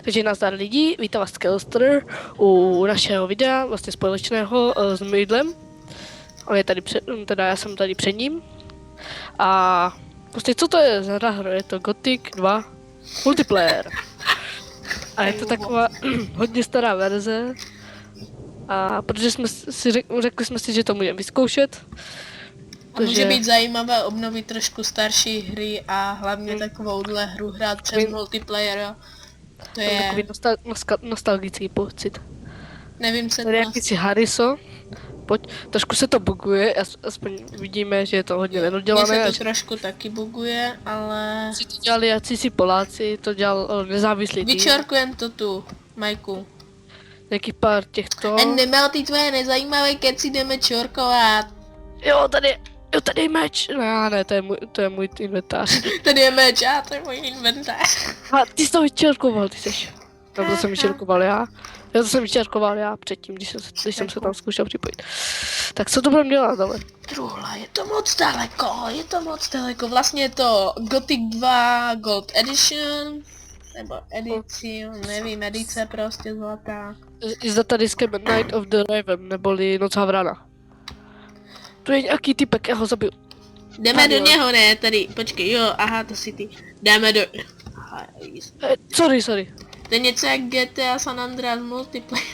Takže nazdar lidi, vítám vás Skellster u našeho videa, vlastně společného s Mydlem. On je tady já jsem tady před ním. A prostě co to je za hra? Je to Gothic 2 multiplayer. A je to taková hodně stará verze. A protože jsme si řekli jsme si, že to můžeme vyzkoušet. A může být zajímavé obnovit trošku starší hry a hlavně takovouhle hru hrát přes multiplayer. To je takový nostalgický pocit. Nevím, co tady je jakýsi Hariso. Pojď, trošku se to buguje, aspoň vidíme, že je to hodně nedodělané. Mně se to trošku taky buguje, ale... Si to dělali jací Poláci, to dělal nezávislý tým. Vyčorkujem to tu, Majku. Jaký pár těchto... Nemel ty tvoje nezajímavé keci, jdeme čorkovat. Jo, tady je meč. Ne, to je můj inventář. Tady je meč, to je můj inventář. A ty jsi to vyčerkoval, ty seš. No, to jsem vyčerkoval já. Já to jsem vyčerkoval já předtím, když jsem se tam zkoušel připojit. Tak co to budeme dělat, ale? Truhla, je to moc daleko, vlastně je to Gothic 2 Gold Edition, nebo edici, nevím, edice prostě zlatá. Je za tady Night of the Raven, neboli Noc Havrana. Tu je nějaký typek, já ho zabil. Jdeme do něho, ne, tady, počkej, jo, aha, to si ty, jdeme do... Sorry. To je něco jak GTA San Andreas multiplayer.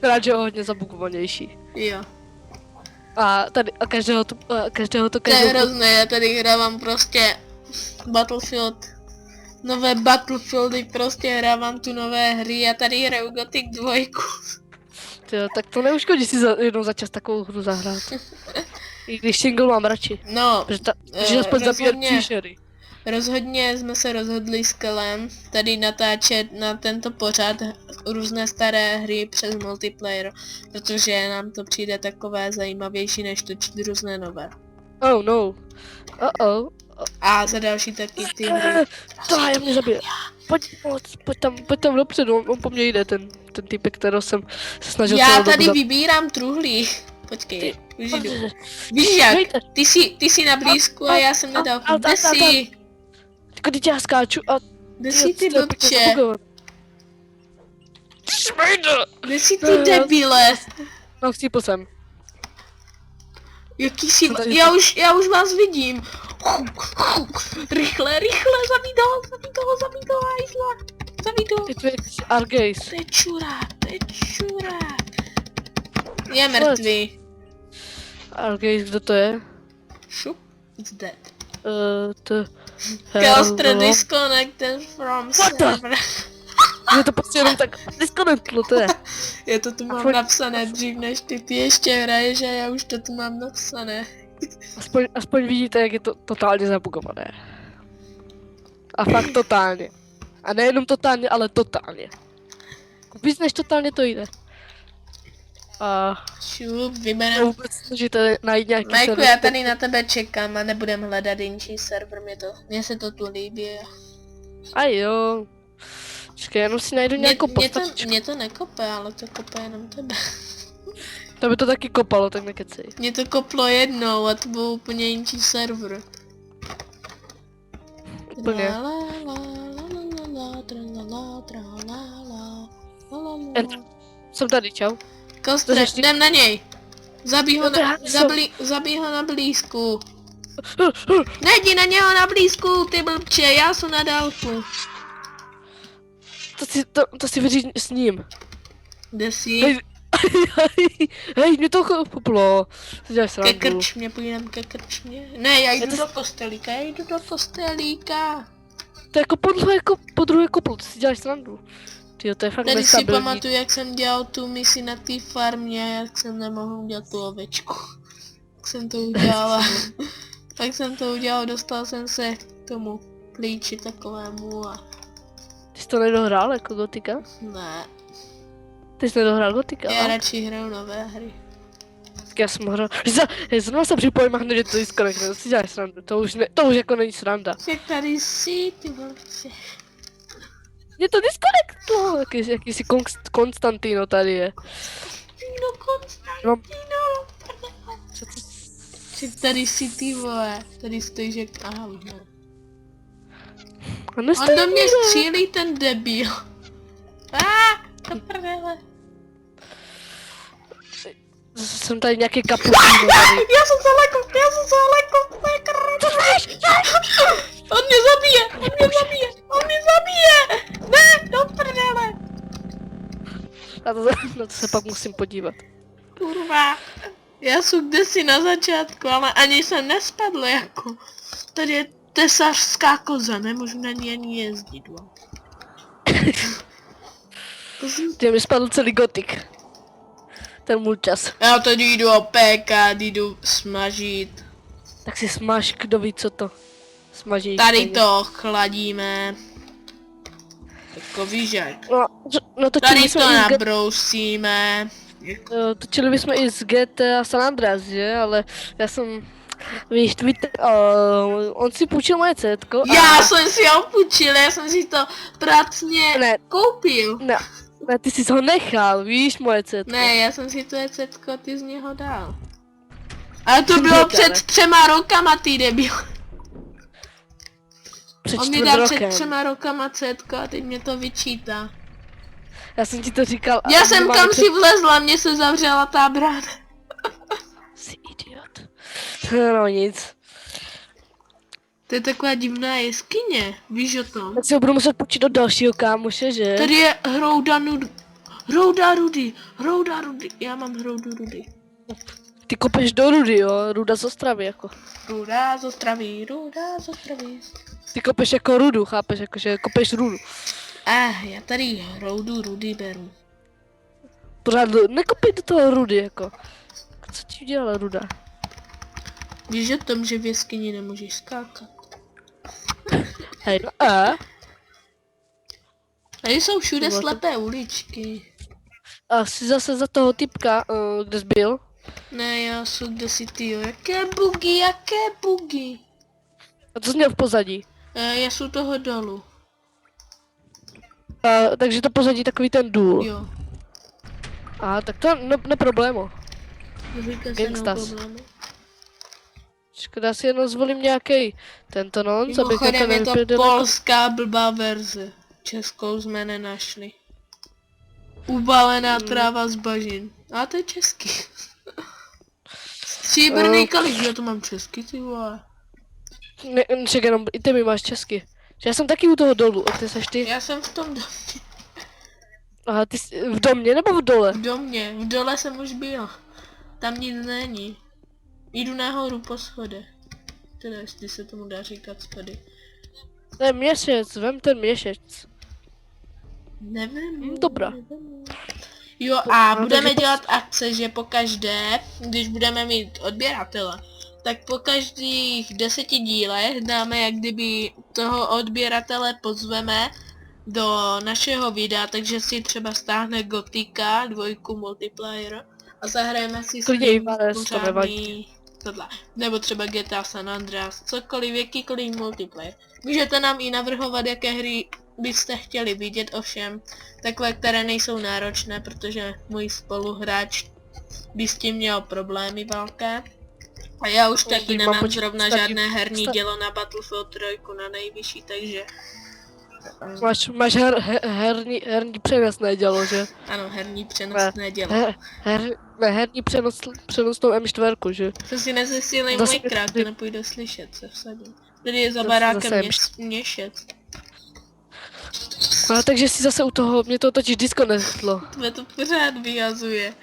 Rád, že je hodně zabugovanější. Jo. A tady, a každého to To je hrozné, já tady hrávám prostě Battlefield. Nové Battlefieldy, prostě hrávám tu nové hry, já tady hraju Gothic 2. Jo, tak to neuškodí si jednou za čas takovou hru zahrát. I když single mám radši. No, že aspoň zabíjet příšery. Rozhodně jsme se rozhodli s Kelem tady natáčet na tento pořad různé staré hry přes multiplayer, protože nám to přijde takové zajímavější než točit různé nové. Oh no. A za další taky ty hry. Já mě zabije. Pojď tam dopředu, on po mně jde, ten typek, kterého jsem se snažil. Já tady vybírám truhlí. Počkej, už jdu. Víš jak, ty jsi na blízku a já jsem nedal. Kde jsi? Teď já skáču a... Kde jsi ty blbče? Kde jsi ty debile? No, chcípl jsem. Jaký jsi... Já už vás vidím. Rychle, zabij toho hajzla. Zabij toho. Je to jakýsi Argeis. To je čurák. Je mrtvý. Argeis, kdo to je? Šup, it's dead. Skellster disconnected from server. Je to prostě jenom tak disconnectlo, to je. Já to tu mám napsané dřív než ty ještě hraješ a já už to tu mám napsané. Aspoň vidíte, jak je to totálně zabugované. A fakt totálně. A nejenom totálně, ale totálně. Víc než totálně to jde. A... Šup, vyberem. Vůbec složité najít nějaký Majku, server. já tady na tebe čekám a nebudem hledat jinší server, mně se to tu líbí. A jo. Počkej, jenom si najdu nějakou postavičku. Mě to nekope, ale to kope jenom tebe. To by to taky kopalo, tak nekecej. Mě to koplo jednou a to byl úplně jinší server. Úplně. Jsem tady, čau. Kostre, jdem na něj. Zabij ho na blízku. Nejdi na něho na blízku, ty blbče, já jsem na dálku. To si vyříš s ním. Kde jsi? Hej, mě to koplo. Ke krčmě, půjdem ke krčmě. Ne, já jdu do kostelíka, To je jako po druhé koplu, ty si děláš srandu. Tyjo, to je fakt tady si pamatuju, jak jsem dělal tu misi na té farmě, jak jsem nemohl udělat tu ovečku. Tak jsem to udělal, dostal jsem se k tomu plíči takovému a... Ty jsi to nedohrál jako Gotika? Ne. Ty jsi nedohrál Gotika? Já radši hraju nové hry. Tak já jsem hrál... Zrovna se připojím a hned je to disconnectne, to si děláš srandu, to už jako není sranda. Že tady jsi, ty vlčě. Je to disconnectlo, jakýsi Konstantino tady je. Konstantino. Že tady jsi ty vole, tady stojíš jak... Aha, už ne. A On nestojí do mě nikdo. střílí ten debil. To prdele. Zase jsem tady nějaký kapucíno tady. Já jsem se lekl, to je On mě zabije. Ne, do prdele. Na to se pak musím podívat. Kurva. Já jsem kdesi na začátku, ale ani jsem nespadl jako. Tady je tesařská koza, nemůžu na ní ani jezdit. Ty mi spadl celý gotik. Ten můj čas. Já tady jdu opékat, jdu smažit. Tak si smaž, kdo ví co to. Smaží. Tady to chladíme. Jako víš jak. No Tady točili to jsme, nabrousíme. točili bychom i z GTA San Andreas, že? Ale já jsem... Víš, on si půjčil moje cetko a... Já jsem si ho půjčil, já jsem si to pracně Ne. koupil. Ne, ty jsi ho nechal, víš, moje cetko. Ne, já jsem si to ecetko, ty z něho dal. Ale to Jsem bylo děkal, před 3 rokama, ty debil. Před On mi 4 dal rokem. před 3 rokama cetko a teď mě to vyčítá. Já jsem ti to říkal. a Já jsem normálně kam si vlezla, mě se zavřela ta brána. Jsi idiot. No nic. To je taková divná jeskyně, víš o tom? Tak si ho budu muset půjčit do dalšího kámoše, že? Tady je hrouda rudy, já mám hroudu rudy. Ty kopeš do rudy, jo? Ruda z Ostravy, jako. Ruda z Ostravy. Ty kopeš jako rudu, chápeš? Jakože kopeš rudu. Já tady hroudu rudy beru. Pořád nekopej do toho rudy, jako. Co ti udělala ruda? Víš o tom, že v jeskyni nemůžeš skákat? Hej, no a? Tady jsou všude Tohle to- slepé uličky. A jsi zase za toho typka, kde jsi byl? Ne, já jsem kde si ty, jaké bugy. A co jsi měl v pozadí? Já jsem toho dolu, Takže to pozadí takový ten důl. jo. A tak to ne problémo. Říká se Gangstas. no problému. Škoda si jenom zvolím nějaký tento nonc, abych Mimochodem jako je to nevypěl polská blbá verze. Českou jsme nenašli. Ubalená tráva z bažin. A to je český. Stříbrný kalík, já to mám český, ty vole. Ček, jenom i ty mi máš česky. Že já jsem taky u toho dolu, a ty seš ty. Já jsem v tom domě. Aha, ty jsi v domě nebo v dole? V domě, v dole jsem už byl. Tam nic není. Jdu nahoru po schodech. Teda jestli se tomu dá říkat schody. To je měsíc, vem ten měsíc. Nevím. Dobrá. Jo a No, budeme takže dělat akce, že pokaždé, když budeme mít odběratele, tak po každých 10 dílech dáme, jak kdyby toho odběratele pozveme do našeho videa, takže si třeba stáhne Gotika 2 multiplayer a zahrajeme si s Klidně i ním Vares, to nevadí. pořádný tohle. Nebo třeba GTA San Andreas, cokoliv, jakýkoliv multiplayer. Můžete nám i navrhovat, jaké hry byste chtěli vidět, ovšem takové, které nejsou náročné, protože můj spoluhráč by s tím měl problémy velké. A já už taky Mám nemám počít zrovna stačí- žádné herní sta- dělo na Battlefield 3 na nejvyšší, takže Máš herní přenosné dělo, že? ano, herní přenosné dělo. Herní přenosnou M4, že? To si nezesílej Zase- můj krák, to nepůjde slyšet, se vsadím. Tady je za Zase- barákem zase měšec. No, takže si zase u toho, mě to totiž disco neslo. Tvé to pořád vyhazuje.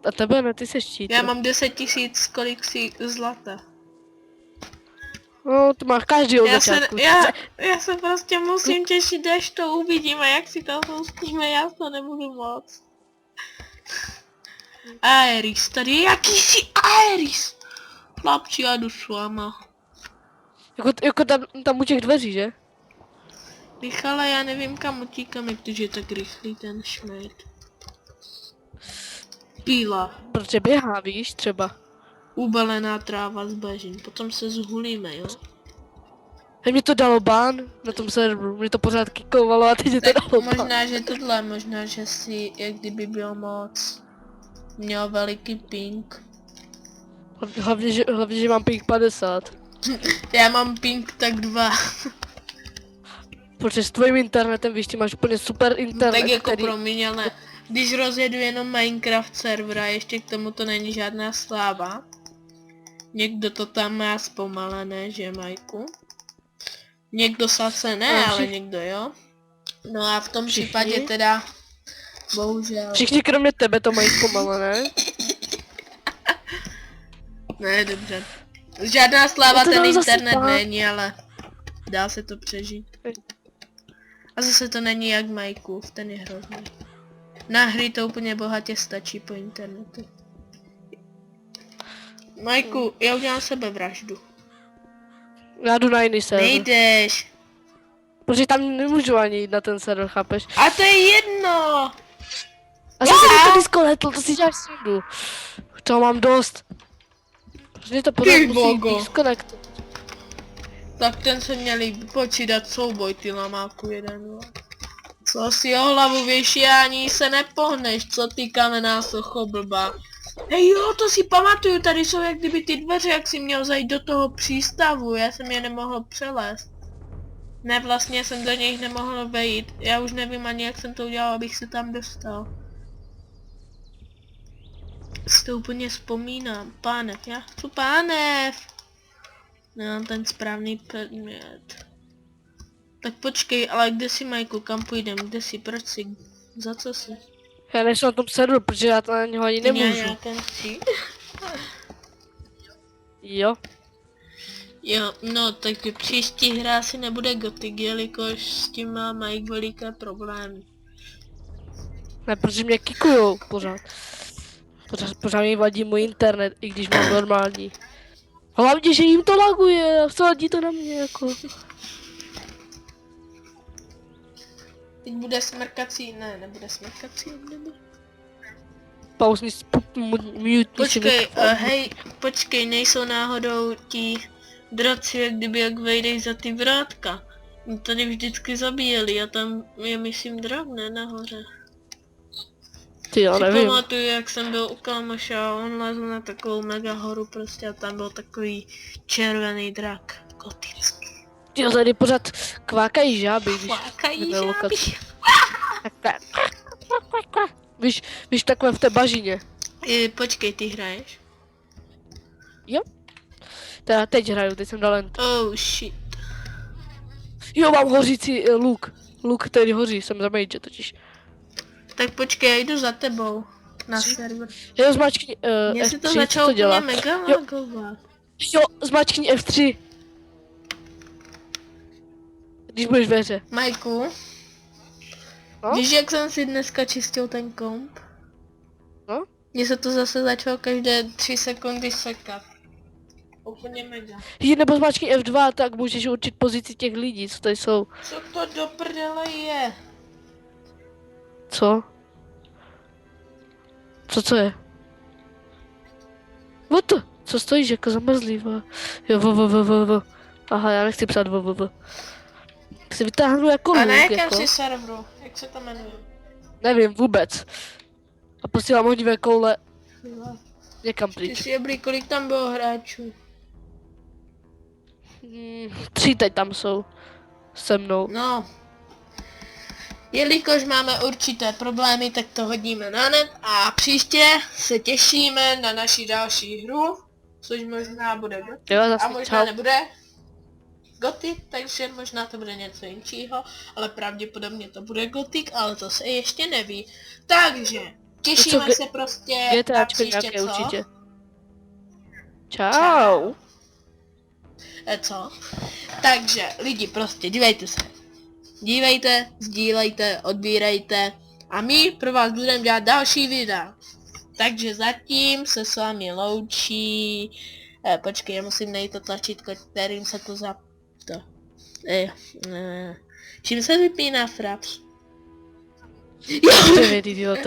A tebe ne, ty seš cheater. Já mám 10 000, kolik si zlata. No, to má každý od Já se, začátku. já se prostě musím těšit, až to uvidíme, jak si to pustíme, já to nebudu moc. Aeris, tady je jakýsi Aeris. Chlapči, já jdu s váma. Jako tam u těch dveří, že? Michala, já nevím kam utíkám, jak to, že je tak rychlý ten šmejd. Píla. Protože běhá, víš, třeba. Ubalená tráva z bažin, potom se zhulíme, jo? Hej, mě to dalo ban na tom serveru, mě to pořád kikovalo a teď je to Tak dalo ban. možná, že si, jak kdyby byl moc, měl veliký ping. Hlavně, že mám ping 50. Já mám ping tak 2. Protože s tvojím internetem, víš, ty máš úplně super internet, Tak jako který... promiň, ale když rozjedu jenom Minecraft servera, ještě k tomu to není žádná sláva. Někdo to tam má zpomalené, že Majku? Někdo zase ne, ale někdo jo. No a v tom Všichni? případě teda, bohužel. Všichni kromě tebe to mají zpomalené. Ne, dobře. Žádná sláva Já to ten dám internet zasypat. není, ale dá se to přežít. A zase to není jak Majkův, ten je hrozný. Na hry to úplně bohatě stačí po internetu. Majku, já udělám sebevraždu. Já jdu na jiný server. Nejdeš. Protože tam nemůžu ani jít na ten server, chápeš? A to je jedno. A zase mi to disco letl, to si děláš srandu. Toho mám dost. Protože to pořád Ty musí bogo. disconnect. Tak ten se měli počítat souboj, ty lamáku jeden, no. Co si o hlavu věší, ani se nepohneš, co ty kamenná socho blbá. Hej jo, to si pamatuju, tady jsou jak kdyby ty dveře, jak si měl zajít do toho přístavu, já jsem je nemohl přelézt. Ne, vlastně jsem do něj nemohl vejít, já už nevím ani jak jsem to udělal, abych se tam dostal. Si to úplně vzpomínám, pánev, já chci pánev. Nemám ten správný předmět. Tak počkej, ale kde si Majku, kam půjdem, kde si, proč si, za co si? Já nejsem na tom serveru, protože já to na něho ani nemůžu. Já ten chci. Jo. Jo, no tak příští hra asi nebude Gothic, jelikož s tím má Mike veliké problémy. Ne, protože mě kikujou pořád. Pořád mi vadí můj internet, i když mám normální. Hlavně, že jim to laguje a vsadí to na mě jako. Teď bude smrkací, ne, nebude smrkací, nebude. Pauz mi mute. Počkej, hej, počkej, nejsou náhodou ti draci, jak kdyby jak vejdeš za ty vrátka. Mě tady vždycky zabíjeli a tam je myslím drak, ne, nahoře. Ty jo, Si nevím. pamatuju, jak jsem byl u kámoša a on lezl na takovou mega horu prostě a tam byl takový červený drak, gotický. Ty jo, tady pořád kvákají žáby, když Kvákají jdeme žáby. lokaci. Víš takhle v té bažině. Počkej, ty hraješ? Jo. Teda teď hraju, teď jsem dal jen. Oh shit. Jo, mám hořící luk. Luk, který hoří, jsem za mage totiž. Tak počkej, já jdu za tebou. Na server. Jo, zmáčkni Mně se to F3, začalo co to dělá? úplně mega Jo. lagovat. Jo, zmáčkni F3. Když budeš ve hře. Majku, No? víš jak jsem si dneska čistil ten komp? No? Mně se to zase začalo každé 3 sekundy sekat. Úplně mega. Nebo zmáčkni F2, tak můžeš určit pozici těch lidí, co tady jsou. Co to do prdele je? Co? Co je? What? Co stojíš jako zamrzlý, va? Jo, v. Aha, já nechci psát v. Tak si vytáhnu jako A luk, na jakém jako. si serveru? Jak se to jmenuje? Nevím vůbec. A posílám ohnivé koule Jo. někam Ty pryč. si jeblí, kolik tam bylo hráčů? 3 teď tam jsou. Se mnou. No. Jelikož máme určité problémy, tak to hodíme na net a příště se těšíme na naši další hru, což možná bude Gothic, Jo, a zase možná čau. nebude Gothic, takže možná to bude něco jinčího, ale pravděpodobně to bude Gothic, ale to se ještě neví. Takže těšíme Něco se prostě na GTAčko příště, nějaké co? určitě. Čau. Co? Takže lidi prostě dívejte se. Dívejte, sdílejte, odbírejte a my pro vás budeme dělat další videa. Takže zatím se s vámi loučí... počkej, já musím najít to tlačítko, kterým se to za... To... čím se vypíná fraps? Ty idiote.